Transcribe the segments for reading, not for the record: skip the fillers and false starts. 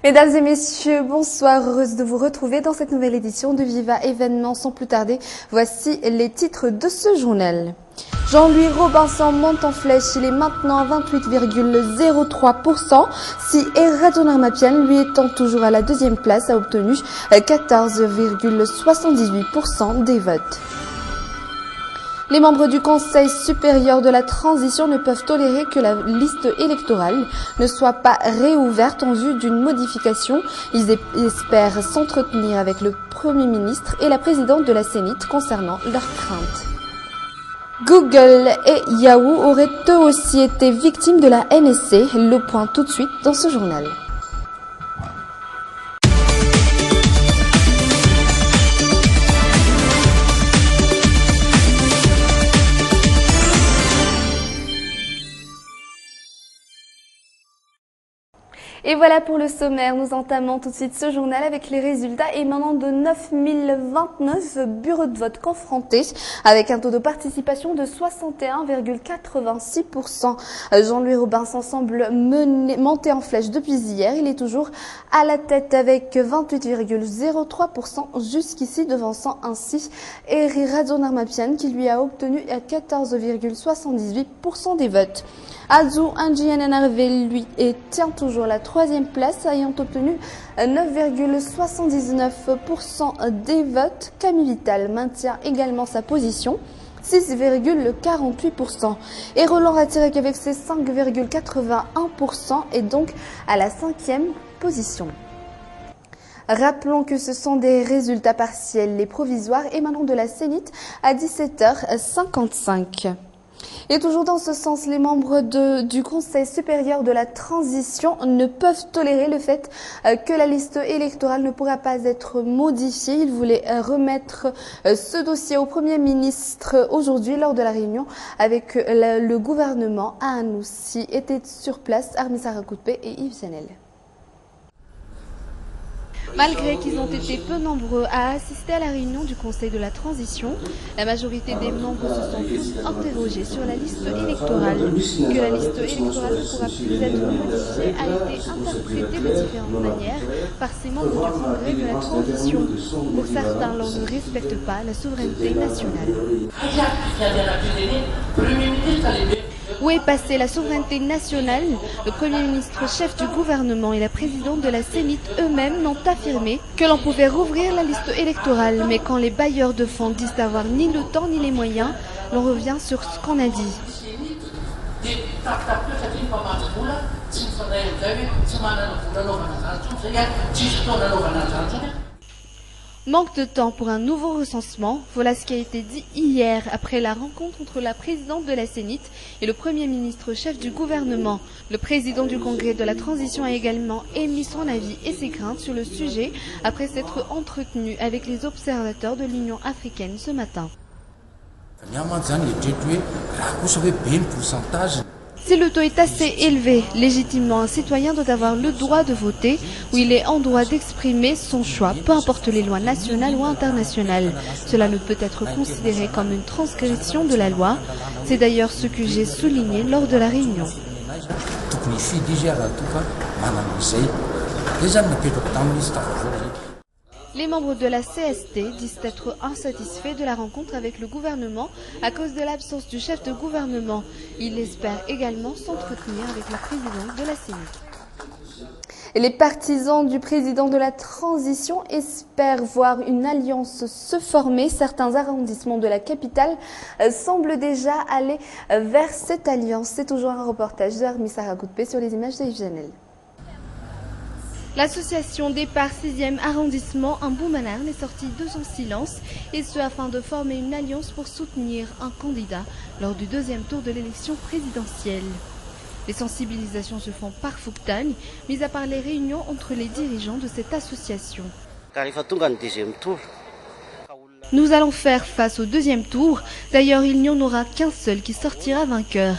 Mesdames et messieurs, bonsoir, heureuse de vous retrouver dans cette nouvelle édition de Viva Événements. Sans plus tarder, voici les titres de ce journal. Jean-Louis Robinson monte en flèche, il est maintenant à 28,03%. Si Radon Armapian, lui étant toujours à la deuxième place, a obtenu 14,78% des votes. Les membres du Conseil supérieur de la transition ne peuvent tolérer que la liste électorale ne soit pas réouverte en vue d'une modification. Ils espèrent s'entretenir avec le Premier ministre et la présidente de la Sénite concernant leurs craintes. Google et Yahoo auraient eux aussi été victimes de la NSC. Le point tout de suite dans ce journal. Et voilà pour le sommaire, nous entamons tout de suite ce journal avec les résultats émanant de 9029 bureaux de vote confrontés avec un taux de participation de 61,86%. Jean-Louis Robinson semble monter en flèche depuis hier, il est toujours à la tête avec 28,03% jusqu'ici, devançant ainsi Radon Armapian qui lui a obtenu 14,78% des votes. Azou Ndjianenarve, lui, tient toujours la troisième place, ayant obtenu 9,79% des votes. Camille Vital maintient également sa position, 6,48%. Et Roland Ratirec avec ses 5,81% est donc à la cinquième position. Rappelons que ce sont des résultats partiels, les provisoires émanant de la Sénite à 17h55. Et toujours dans ce sens, les membres du Conseil supérieur de la transition ne peuvent tolérer le fait que la liste électorale ne pourra pas être modifiée. Ils voulaient remettre ce dossier au Premier ministre aujourd'hui lors de la réunion avec le gouvernement à Anoussi. Étaient sur place Armisa Rakoupe et Yves Senel. Malgré qu'ils ont été peu nombreux à assister à la réunion du Conseil de la transition, la majorité des membres se sont tous interrogés sur la liste électorale. Que la liste électorale ne pourra plus être modifiée a été interprétée de différentes manières par ces membres du Congrès de la transition. Pour certains, l'on ne respecte pas la souveraineté nationale. Où est passée la souveraineté nationale? Le Premier ministre, chef du gouvernement et la présidente de la Sénite eux-mêmes n'ont affirmé que l'on pouvait rouvrir la liste électorale. Mais quand les bailleurs de fonds disent avoir ni le temps ni les moyens, l'on revient sur ce qu'on a dit. Manque de temps pour un nouveau recensement, voilà ce qui a été dit hier après la rencontre entre la présidente de la Sénite et le Premier ministre chef du gouvernement. Le président du Congrès de la transition a également émis son avis et ses craintes sur le sujet après s'être entretenu avec les observateurs de l'Union africaine ce matin. Si le taux est assez élevé, légitimement un citoyen doit avoir le droit de voter ou il est en droit d'exprimer son choix, peu importe les lois nationales ou internationales. Cela ne peut être considéré comme une transgression de la loi. C'est d'ailleurs ce que j'ai souligné lors de la réunion. Les membres de la CST disent être insatisfaits de la rencontre avec le gouvernement à cause de l'absence du chef de gouvernement. Ils espèrent également s'entretenir avec la présidente de la Sénite. Les partisans du président de la transition espèrent voir une alliance se former. Certains arrondissements de la capitale semblent déjà aller vers cette alliance. C'est toujours un reportage d'Armisa Rakoupe sur les images de Yves Janel. L'association Départ 6e arrondissement Mboumanarn est sortie de son silence, et ce afin de former une alliance pour soutenir un candidat lors du deuxième tour de l'élection présidentielle. Les sensibilisations se font par Fouctagne, mis à part les réunions entre les dirigeants de cette association. Nous allons faire face au deuxième tour, d'ailleurs il n'y en aura qu'un seul qui sortira vainqueur.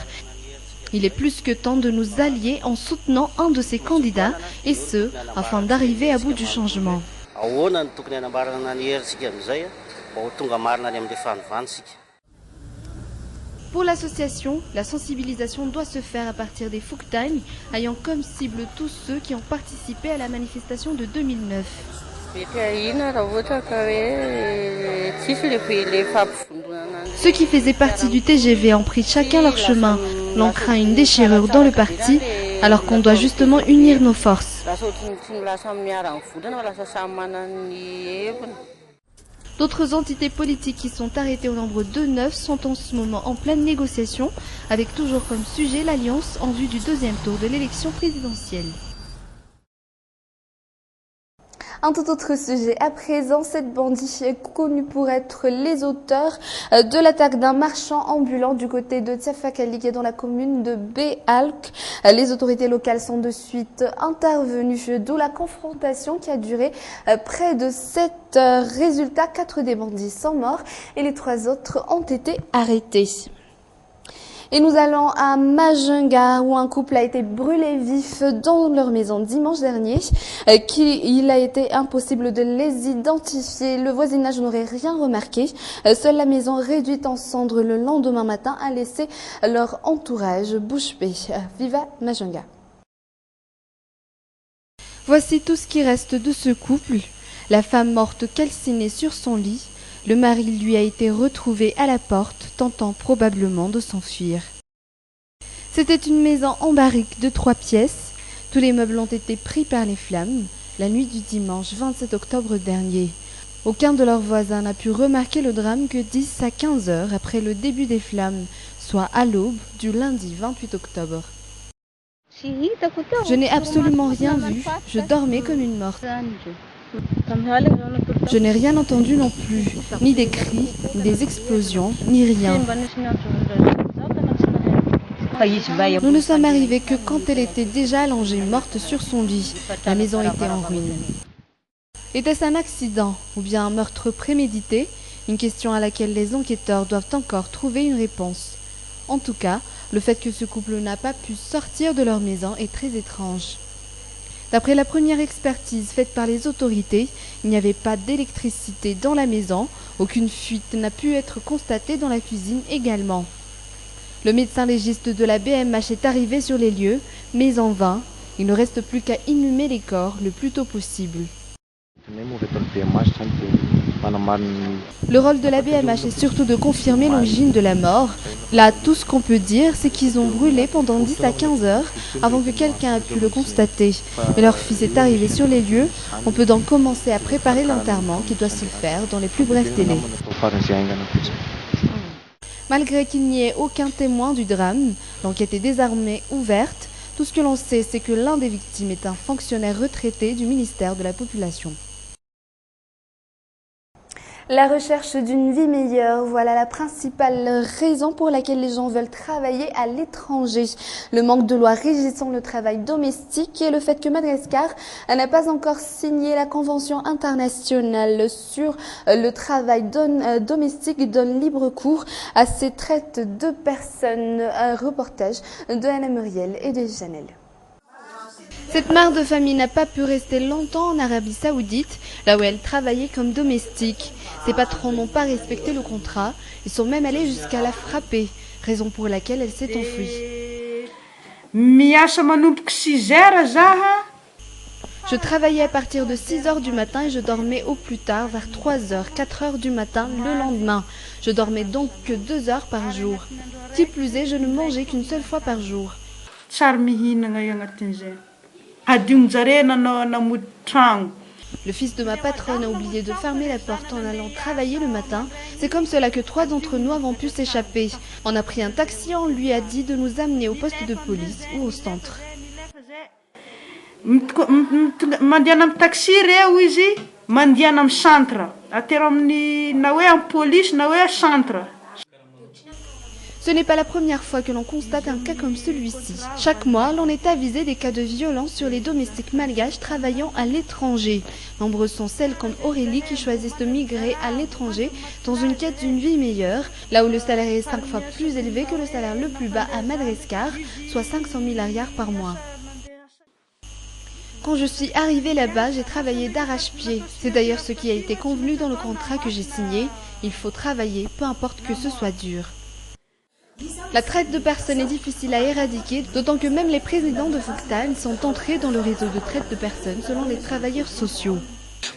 Il est plus que temps de nous allier en soutenant un de ces candidats, et ce, afin d'arriver à bout du changement. Pour l'association, la sensibilisation doit se faire à partir des folk times, ayant comme cible tous ceux qui ont participé à la manifestation de 2009. Ceux qui faisaient partie du TGV ont pris chacun leur chemin, l'on craint une déchirure dans le parti, alors qu'on doit justement unir nos forces. D'autres entités politiques qui sont arrêtées au nombre de 9 sont en ce moment en pleine négociation, avec toujours comme sujet l'alliance en vue du deuxième tour de l'élection présidentielle. Un tout autre sujet à présent, cette bandit est connue pour être les auteurs de l'attaque d'un marchand ambulant du côté de Tiafakaligue dans la commune de Béalk. Les autorités locales sont de suite intervenues, d'où la confrontation qui a duré près de 7 heures. Résultat, 4 des bandits sont morts et les 3 autres ont été arrêtés. Et nous allons à Majunga où un couple a été brûlé vif dans leur maison dimanche dernier. Il a été impossible de les identifier. Le voisinage n'aurait rien remarqué. Seule la maison réduite en cendres le lendemain matin a laissé leur entourage bouche bée. Viva Majunga. Voici tout ce qui reste de ce couple. La femme morte calcinée sur son lit. Le mari lui a été retrouvé à la porte, tentant probablement de s'enfuir. C'était une maison en barrique de 3 pièces. Tous les meubles ont été pris par les flammes la nuit du dimanche 27 octobre dernier. Aucun de leurs voisins n'a pu remarquer le drame que 10 à 15 heures après le début des flammes, soit à l'aube du lundi 28 octobre. Je n'ai absolument rien vu, je dormais comme une morte. Je n'ai rien entendu non plus, ni des cris, ni des explosions, ni rien. Nous ne sommes arrivés que quand elle était déjà allongée, morte sur son lit. La maison était en ruine. Était-ce un accident ou bien un meurtre prémédité? Une question à laquelle les enquêteurs doivent encore trouver une réponse. En tout cas, le fait que ce couple n'a pas pu sortir de leur maison est très étrange. D'après la première expertise faite par les autorités, il n'y avait pas d'électricité dans la maison, aucune fuite n'a pu être constatée dans la cuisine également. Le médecin légiste de la BMH est arrivé sur les lieux, mais en vain, il ne reste plus qu'à inhumer les corps le plus tôt possible. Le rôle de la BMH est surtout de confirmer l'origine de la mort. Là, tout ce qu'on peut dire, c'est qu'ils ont brûlé pendant 10 à 15 heures avant que quelqu'un ait pu le constater. Mais leur fils est arrivé sur les lieux. On peut donc commencer à préparer l'enterrement qui doit se faire dans les plus brefs délais. Malgré qu'il n'y ait aucun témoin du drame, l'enquête est désormais ouverte. Tout ce que l'on sait, c'est que l'un des victimes est un fonctionnaire retraité du ministère de la Population. La recherche d'une vie meilleure, voilà la principale raison pour laquelle les gens veulent travailler à l'étranger. Le manque de lois régissant le travail domestique et le fait que Madagascar n'a pas encore signé la Convention internationale sur le travail domestique donne libre cours à ces traites de personnes. Un reportage de Anna Muriel et de Janelle. Cette mère de famille n'a pas pu rester longtemps en Arabie Saoudite, là où elle travaillait comme domestique. Ses patrons n'ont pas respecté le contrat, ils sont même allés jusqu'à la frapper, raison pour laquelle elle s'est enfuie. Je travaillais à partir de 6 heures du matin et je dormais au plus tard vers 3 heures, 4 heures du matin le lendemain. Je dormais donc que 2 heures par jour. Qui plus est, je ne mangeais qu'une seule fois par jour. Le fils de ma patronne a oublié de fermer la porte en allant travailler le matin. C'est comme cela que 3 d'entre nous avons pu s'échapper. On a pris un taxi et on lui a dit de nous amener au poste de police ou au centre. Ce n'est pas la première fois que l'on constate un cas comme celui-ci. Chaque mois, l'on est avisé des cas de violence sur les domestiques malgaches travaillant à l'étranger. Nombreuses sont celles comme Aurélie qui choisissent de migrer à l'étranger dans une quête d'une vie meilleure, là où le salaire est 5 fois plus élevé que le salaire le plus bas à Madagascar, soit 500 000 ariars par mois. Quand je suis arrivée là-bas, j'ai travaillé d'arrache-pied. C'est d'ailleurs ce qui a été convenu dans le contrat que j'ai signé. Il faut travailler, peu importe que ce soit dur. La traite de personnes est difficile à éradiquer, d'autant que même les présidents de Fouktan sont entrés dans le réseau de traite de personnes selon les travailleurs sociaux.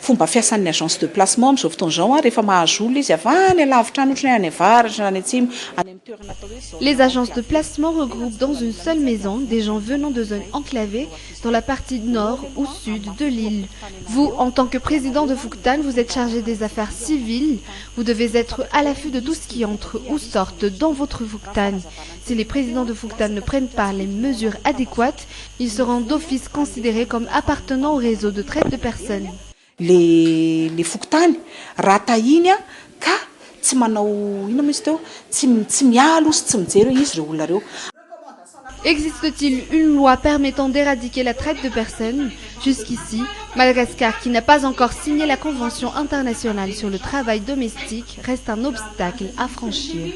Fomba fiasan'ny agence de placement amin'izao fotoana izao rehefa mahazo olona izy avy any alavitra any ohatra any avaratra any atsimo any amin'ny toerana atao hoe zao. Les agences de placement regroupent dans une seule maison des gens venant de zones enclavées dans la partie nord ou sud de l'île. Vous, en tant que président de Fouktan, vous êtes chargé des affaires civiles. Vous devez être à l'affût de tout ce qui entre ou sorte dans votre Fouktan. Si les présidents de Fouktan ne prennent pas les mesures adéquates, ils seront d'office considérés comme appartenant au réseau de traite de personnes. Les fokontany raha tahiny a ka tsy manao ino moa izy teo tsy mialo sy tsy mijery izy ireo olona reo. Existe-t-il une loi permettant d'éradiquer la traite de personnes? Jusqu'ici, Madagascar, qui n'a pas encore signé la Convention internationale sur le travail domestique, reste un obstacle à franchir.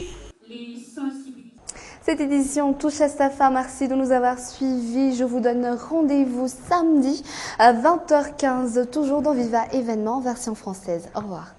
Cette édition touche à sa fin. Merci de nous avoir suivis. Je vous donne rendez-vous samedi à 20h15, toujours dans Viva Événement, version française. Au revoir.